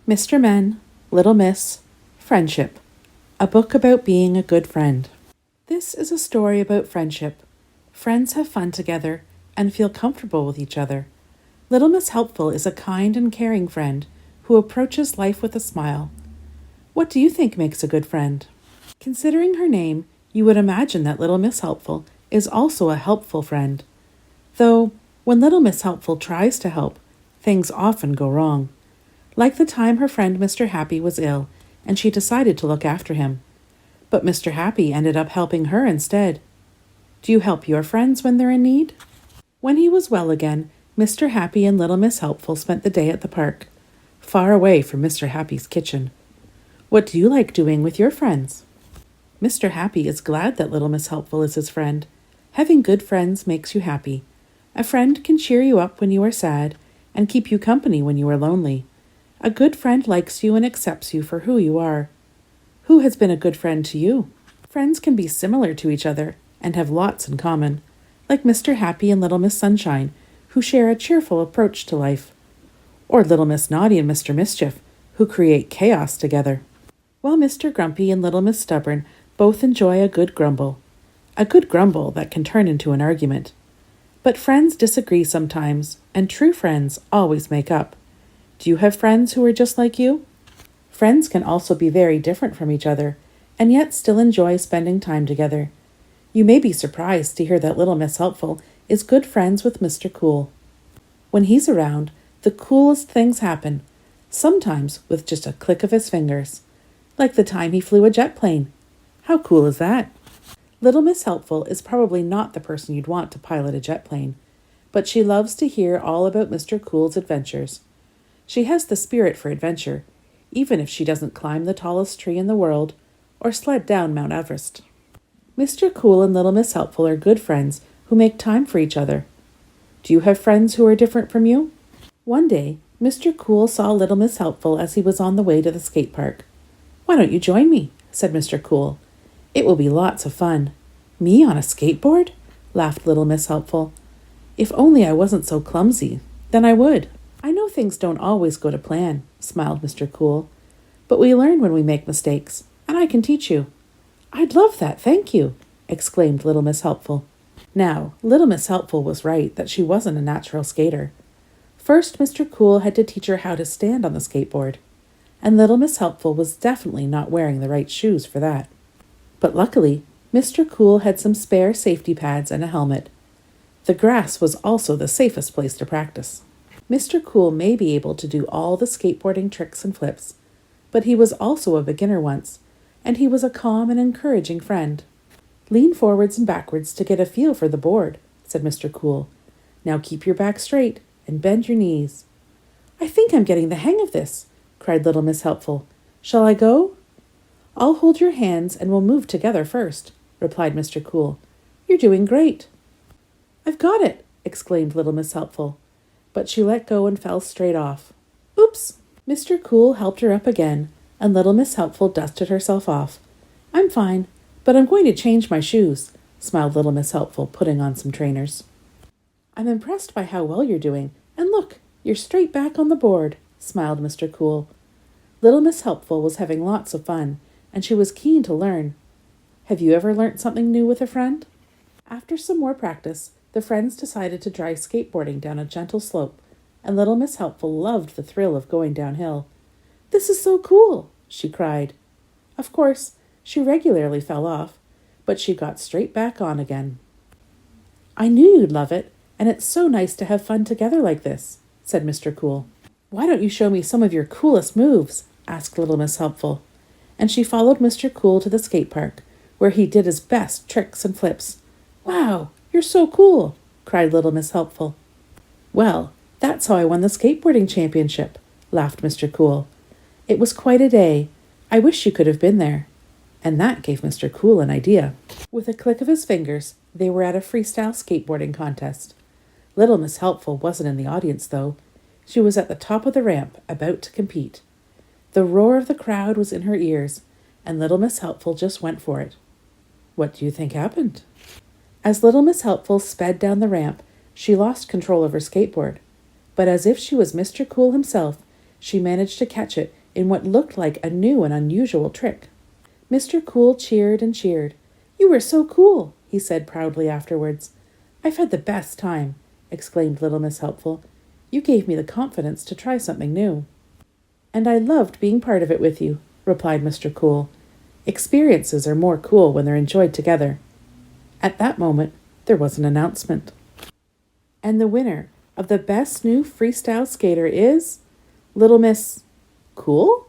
Mr. Men, Little Miss, Friendship, a book about being a good friend. This is a story about friendship. Friends have fun together and feel comfortable with each other. Little Miss Helpful is a kind and caring friend who approaches life with a smile. What do you think makes a good friend? Considering her name, you would imagine that Little Miss Helpful is also a helpful friend. Though, when Little Miss Helpful tries to help, things often go wrong. Like the time her friend Mr. Happy was ill and she decided to look after him. But Mr. Happy ended up helping her instead. Do you help your friends when they're in need? When he was well again, Mr. Happy and Little Miss Helpful spent the day at the park, far away from Mr. Happy's kitchen. What do you like doing with your friends? Mr. Happy is glad that Little Miss Helpful is his friend. Having good friends makes you happy. A friend can cheer you up when you are sad and keep you company when you are lonely. A good friend likes you and accepts you for who you are. Who has been a good friend to you? Friends can be similar to each other and have lots in common, like Mr. Happy and Little Miss Sunshine, who share a cheerful approach to life, or Little Miss Naughty and Mr. Mischief, who create chaos together, while Mr. Grumpy and Little Miss Stubborn both enjoy a good grumble that can turn into an argument. But friends disagree sometimes, and true friends always make up. Do you have friends who are just like you? Friends can also be very different from each other, and yet still enjoy spending time together. You may be surprised to hear that Little Miss Helpful is good friends with Mr. Cool. When he's around, the coolest things happen, sometimes with just a click of his fingers, like the time he flew a jet plane. How cool is that? Little Miss Helpful is probably not the person you'd want to pilot a jet plane, but she loves to hear all about Mr. Cool's adventures. She has the spirit for adventure, even if she doesn't climb the tallest tree in the world or sled down Mount Everest. Mr. Cool and Little Miss Helpful are good friends who make time for each other. Do you have friends who are different from you? One day, Mr. Cool saw Little Miss Helpful as he was on the way to the skate park. "Why don't you join me?" said Mr. Cool. "It will be lots of fun." "Me on a skateboard?" laughed Little Miss Helpful. "If only I wasn't so clumsy, then I would." "I know things don't always go to plan," smiled Mr. Cool, "but we learn when we make mistakes, and I can teach you." "I'd love that, thank you," exclaimed Little Miss Helpful. Now, Little Miss Helpful was right that she wasn't a natural skater. First, Mr. Cool had to teach her how to stand on the skateboard, and Little Miss Helpful was definitely not wearing the right shoes for that. But luckily, Mr. Cool had some spare safety pads and a helmet. The grass was also the safest place to practice. Mr. Cool may be able to do all the skateboarding tricks and flips, but he was also a beginner once, and he was a calm and encouraging friend. "Lean forwards and backwards to get a feel for the board," said Mr. Cool. "Now keep your back straight and bend your knees." "I think I'm getting the hang of this," cried Little Miss Helpful. "Shall I go?" "I'll hold your hands and we'll move together first," replied Mr. Cool. "You're doing great." "I've got it," exclaimed Little Miss Helpful, but she let go and fell straight off. "Oops!" Mr. Cool helped her up again, and Little Miss Helpful dusted herself off. "I'm fine, but I'm going to change my shoes," smiled Little Miss Helpful, putting on some trainers. "I'm impressed by how well you're doing, and look, you're straight back on the board," smiled Mr. Cool. Little Miss Helpful was having lots of fun, and she was keen to learn. Have you ever learnt something new with a friend? After some more practice, the friends decided to try skateboarding down a gentle slope, and Little Miss Helpful loved the thrill of going downhill. "This is so cool!" she cried. Of course, she regularly fell off, but she got straight back on again. "I knew you'd love it, and it's so nice to have fun together like this," said Mr. Cool. "Why don't you show me some of your coolest moves?" asked Little Miss Helpful, and she followed Mr. Cool to the skate park, where he did his best tricks and flips. "Wow, you're so cool!" cried Little Miss Helpful. "Well, that's how I won the skateboarding championship," laughed Mr. Cool. "It was quite a day. I wish you could have been there." And that gave Mr. Cool an idea. With a click of his fingers, they were at a freestyle skateboarding contest. Little Miss Helpful wasn't in the audience, though. She was at the top of the ramp, about to compete. The roar of the crowd was in her ears, and Little Miss Helpful just went for it. What do you think happened? As Little Miss Helpful sped down the ramp, she lost control of her skateboard. But as if she was Mr. Cool himself, she managed to catch it in what looked like a new and unusual trick. Mr. Cool cheered and cheered. "You were so cool," he said proudly afterwards. "I've had the best time," exclaimed Little Miss Helpful. "You gave me the confidence to try something new." "And I loved being part of it with you," replied Mr. Cool. "Experiences are more cool when they're enjoyed together." At that moment, there was an announcement. And the winner of the best new freestyle skater is Little Miss Cool?